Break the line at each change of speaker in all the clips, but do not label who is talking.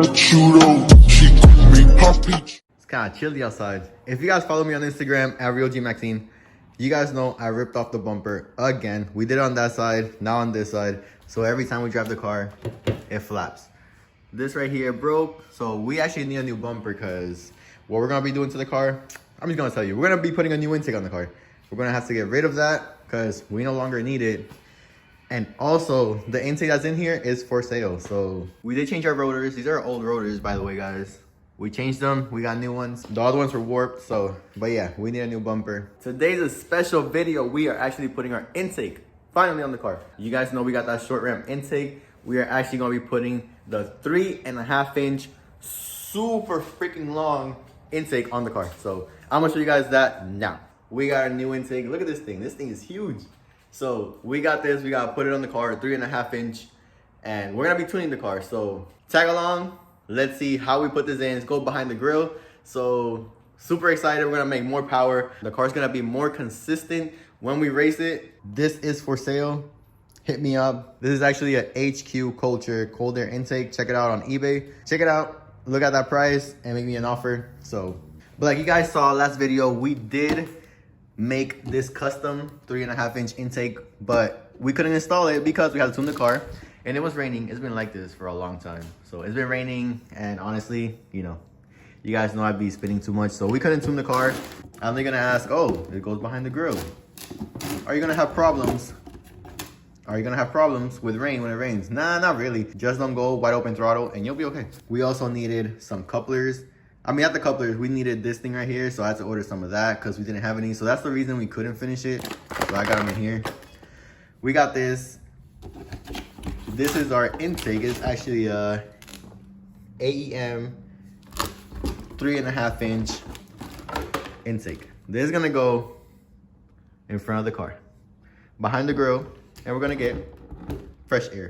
It's kind of chilly outside. If you guys follow me on Instagram at RealGMaxine, you guys know I ripped off the bumper again. We did it on that side, now on this side. So every time we drive the car, it flaps. This right here broke, so we actually need a new bumper because what we're gonna be doing to the car, I'm just gonna tell you, we're gonna be putting a new intake on the car. We're gonna have to get rid of that because we no longer need it. And also, the intake that's in here is for sale. So we did change our rotors. These are old rotors, by the way, guys. We changed them, we got new ones. The other ones were warped, so, but yeah, we need a new bumper. Today's a special video. We are actually putting our intake finally on the car. You guys know we got that short ram intake. We are actually gonna be putting the 3.5-inch super freaking long intake on the car. So I'm gonna show you guys that now. We got a new intake. Look at this thing. This thing is huge. So we got this, we gotta put it on the car, 3.5-inch, and we're gonna be tuning the car. So tag along, let's see how we put this in. Let's go behind the grill. So super excited, we're gonna make more power. The car's gonna be more consistent when we race it. This is for sale, hit me up. This is actually a HQ Culture cold air intake. Check it out on eBay. Check it out, look at that price and make me an offer. So, but like you guys saw last video, we did make this custom 3.5-inch intake, but we couldn't install it because we had to tune the car and it was raining. It's been like this for a long time. So it's been raining, and honestly, you know, you guys know I'd be spinning too much, so we couldn't tune the car. I'm gonna ask, oh, it goes behind the grill. Are you gonna have problems? Are you gonna have problems with rain when it rains? Nah, not really. Just don't go wide open throttle and you'll be okay. We also needed some couplers. I mean, at the couplers, we needed this thing right here, so I had to order some of that because we didn't have any. So that's the reason we couldn't finish it. So I got them in here. We got this. This is our intake. It's actually a AEM 3.5-inch intake. This is gonna go in front of the car, behind the grill, and we're gonna get fresh air.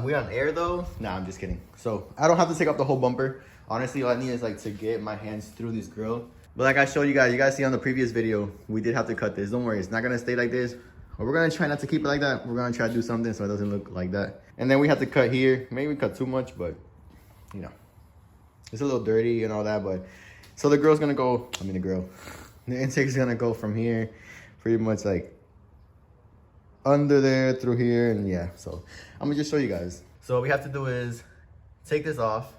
We on air though? Nah, I'm just kidding. So I don't have to take off the whole bumper. Honestly, all I need is like to get my hands through this grill. But like I showed you guys see on the previous video, we did have to cut this. Don't worry, it's not gonna stay like this. But we're gonna try not to keep it like that. We're gonna try to do something so it doesn't look like that. And then we have to cut here. Maybe we cut too much, but you know, it's a little dirty and all that. But so the grill's gonna go, the intake's gonna go from here, pretty much like under there, through here, and yeah. So I'm gonna just show you guys. So what we have to do is take this off,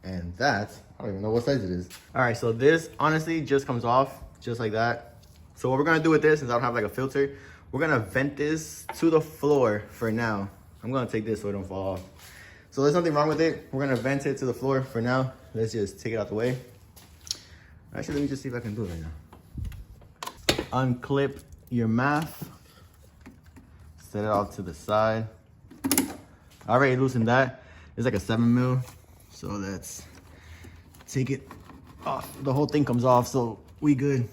and that, I don't even know what size it is. All right, so this honestly just comes off just like that. So what we're gonna do with this, since I don't have like a filter, we're gonna vent this to the floor for now. I'm gonna take this so it don't fall off. So there's nothing wrong with it. We're gonna vent it to the floor for now. Let's just take it out the way. Actually, let me just see if I can do it right now. Unclip your MAF. Set it off to the side. I already loosened that. It's like a 7 mil. So let's take it off. The whole thing comes off, so we good.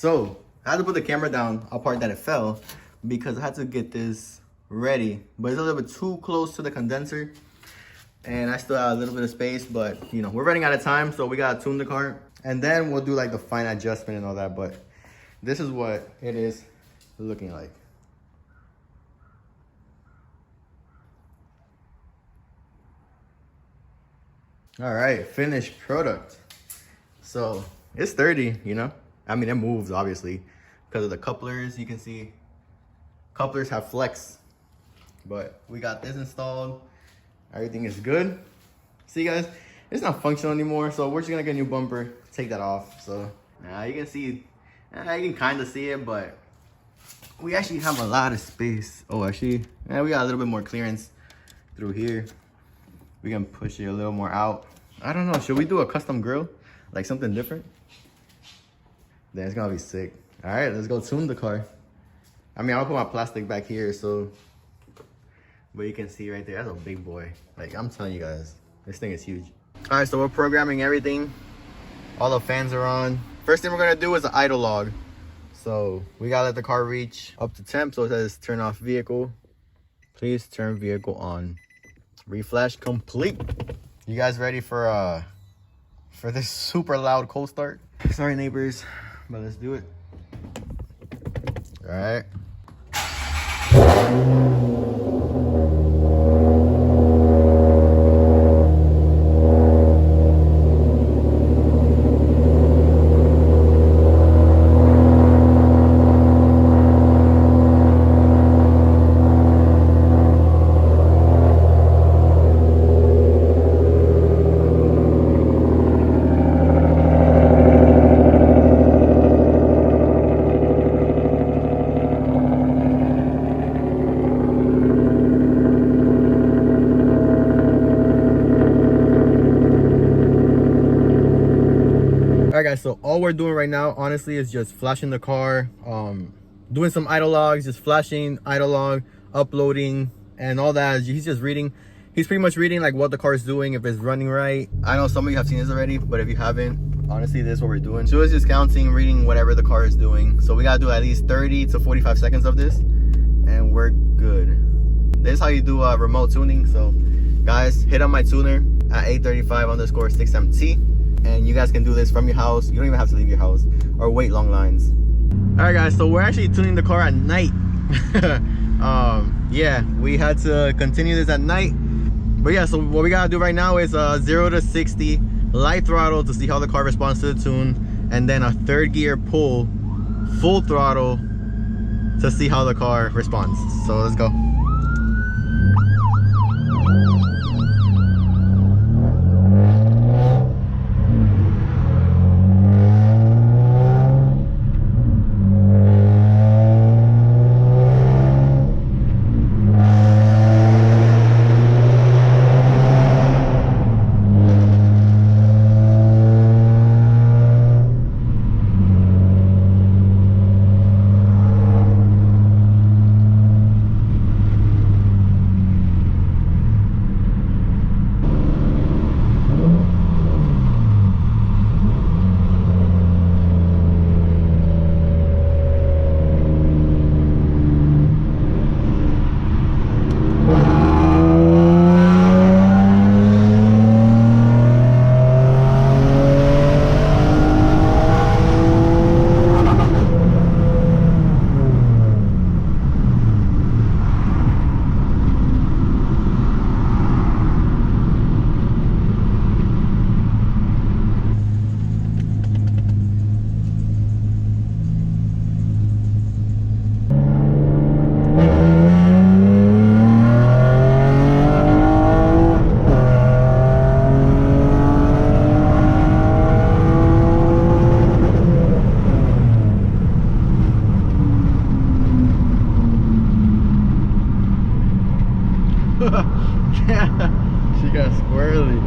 So I had to put the camera down apart that it fell because I had to get this ready, but it's a little bit too close to the condenser and I still have a little bit of space, but you know, we're running out of time, so we gotta tune the car and then we'll do like the fine adjustment and all that. But this is what it is looking like. All right, finished product. So it's 30, you know, I mean, it moves obviously because of the couplers. You can see couplers have flex, but we got this installed. Everything is good. See guys, it's not functional anymore, so we're just gonna get a new bumper, take that off. So you can see, you can kind of see it, but we actually have a lot of space. Oh, actually, we got a little bit more clearance through here. We can push it a little more out. I don't know, should we do a custom grill? Like something different? Then it's gonna be sick. All right, let's go tune the car. I mean, I'll put my plastic back here, so, but you can see right there, that's a big boy. Like, I'm telling you guys, this thing is huge. All right, so we're programming everything. All the fans are on. First thing we're gonna do is the idle log. So we gotta let the car reach up to temp. So it says turn off vehicle. Please turn vehicle on. Reflash complete. You guys ready for this super loud cold start? Sorry neighbors, but let's do it. All right. All right guys, so all we're doing right now honestly is just flashing the car, doing some idle logs, just flashing idle log, uploading and all that. He's just reading, he's pretty much reading like what the car is doing, if it's running right. I know some of you have seen this already, but if you haven't, honestly this is what we're doing. So it's just counting, reading whatever the car is doing. So we gotta do at least 30 to 45 seconds of this and we're good. This is how you do remote tuning. So guys, hit on my tuner at 835_6MT. And you guys can do this from your house. You don't even have to leave your house or wait long lines. All right guys, so we're actually tuning the car at night. Yeah, we had to continue this at night. But yeah, so what we gotta do right now is 0 to 60 light throttle to see how the car responds to the tune, and then a third gear pull full throttle to see how the car responds. So let's go. Yeah, she got squirrely.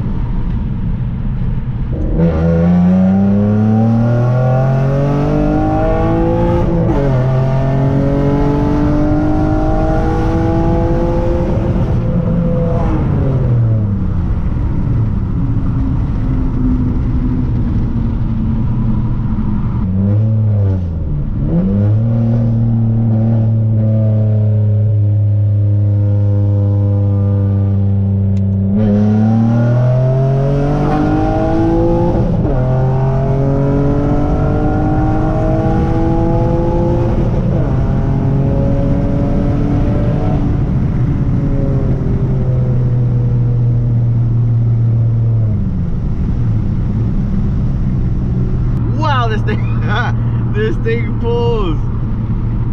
this thing pulls.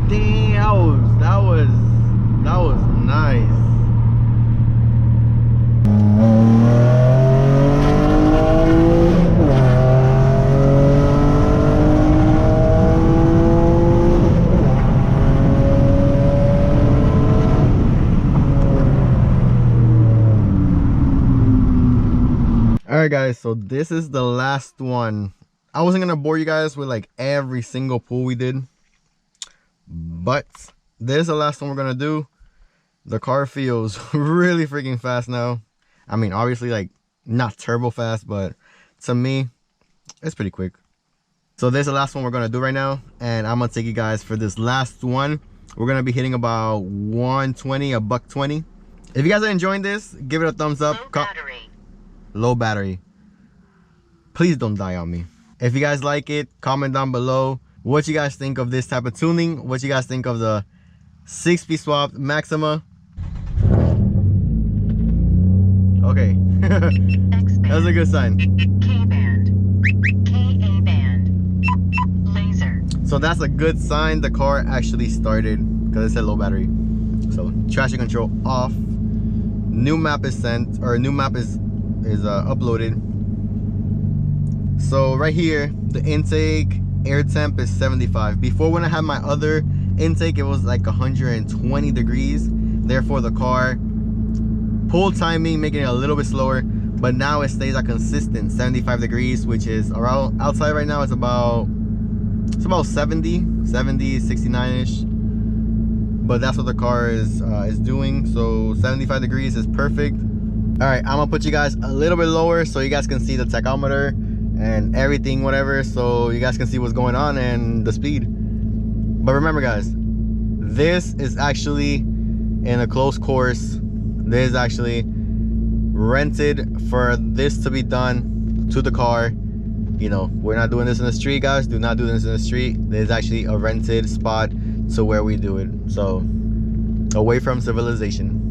Damn, that was nice. Alright guys, so this is the last one. I wasn't gonna bore you guys with like every single pull we did, but this is the last one we're gonna do. The car feels really freaking fast now. I mean, obviously like not turbo fast, but to me, it's pretty quick. So this is the last one we're gonna do right now, and I'm gonna take you guys for this last one. We're gonna be hitting about 120, a buck 20. If you guys are enjoying this, give it a thumbs up. Low battery. Please don't die on me. If you guys like it, comment down below what you guys think of this type of tuning, what you guys think of the 6-speed swap Maxima. Okay. That's a good sign. So that's a good sign the car actually started, because it said low battery. So traction control off. New map is sent, or new map is uploaded. So right here, the intake air temp is 75. Before, when I had my other intake, it was like 120 degrees. Therefore the car pull timing making it a little bit slower, but now it stays at consistent 75 degrees, which is around, outside right now it's about 70, 69ish, but that's what the car is doing. So 75 degrees is perfect. All right, I'm gonna put you guys a little bit lower so you guys can see the tachometer and everything, whatever, so you guys can see what's going on and the speed. But remember guys, this is actually in a closed course. This is actually rented for this to be done to the car. You know, we're not doing this in the street, guys. Do not do this in the street. This is actually a rented spot to where we do it. So away from civilization.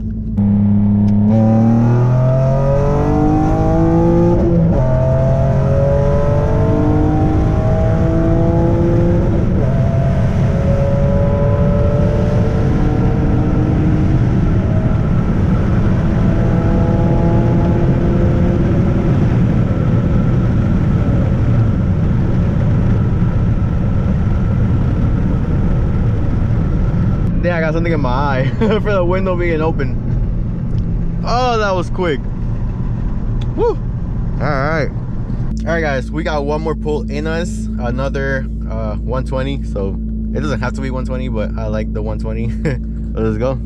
Damn, I got something in my eye for the window being open. Oh, that was quick. Woo. All right guys, we got one more pull in us, another 120. So it doesn't have to be 120, but I like the 120. Let's go.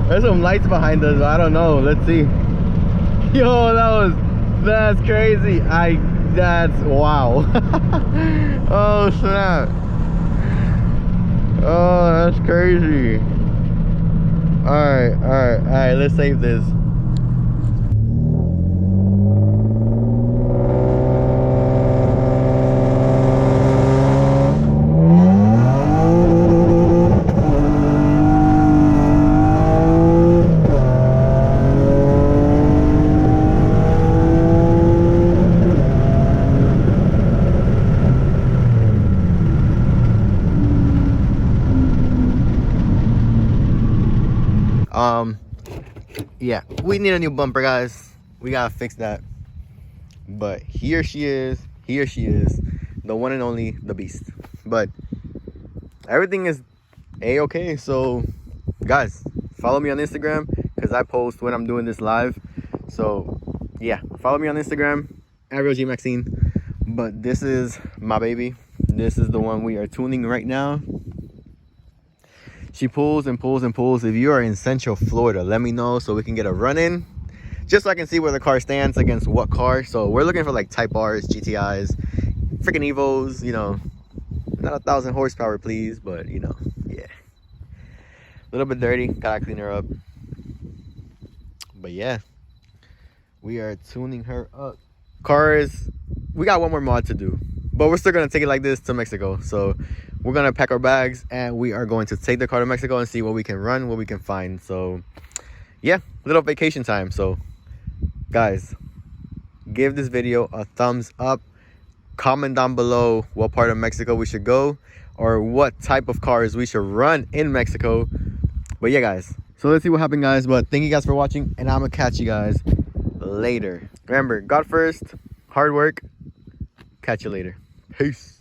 There's some lights behind us, but I don't know. Let's see. Yo, that's crazy. That's wow. Oh snap. Oh, that's crazy. All right, let's save this. Yeah, we need a new bumper, guys. We gotta fix that. But here she is, the one and only, the beast. But everything is a-okay. So guys, follow me on Instagram, because I post when I'm doing this live. So yeah, follow me on Instagram, @RealGMaxine. But this is my baby. This is the one we are tuning right now. She pulls and pulls and pulls. If you are in Central Florida, let me know so we can get a run in. Just so I can see where the car stands against what car. So we're looking for like Type Rs, GTIs, freaking Evos, you know. Not 1,000 horsepower, please, but you know, yeah. A little bit dirty, gotta clean her up. But yeah, we are tuning her up. Cars, we got one more mod to do, but we're still gonna take it like this to Mexico. So we're gonna pack our bags and we are going to take the car to Mexico and see what we can run, what we can find. So yeah, little vacation time. So guys, give this video a thumbs up. Comment down below what part of Mexico we should go or what type of cars we should run in Mexico. But yeah, guys, so let's see what happened, guys. But thank you guys for watching, and I'm gonna catch you guys later. Remember, God first, hard work. Catch you later. Peace.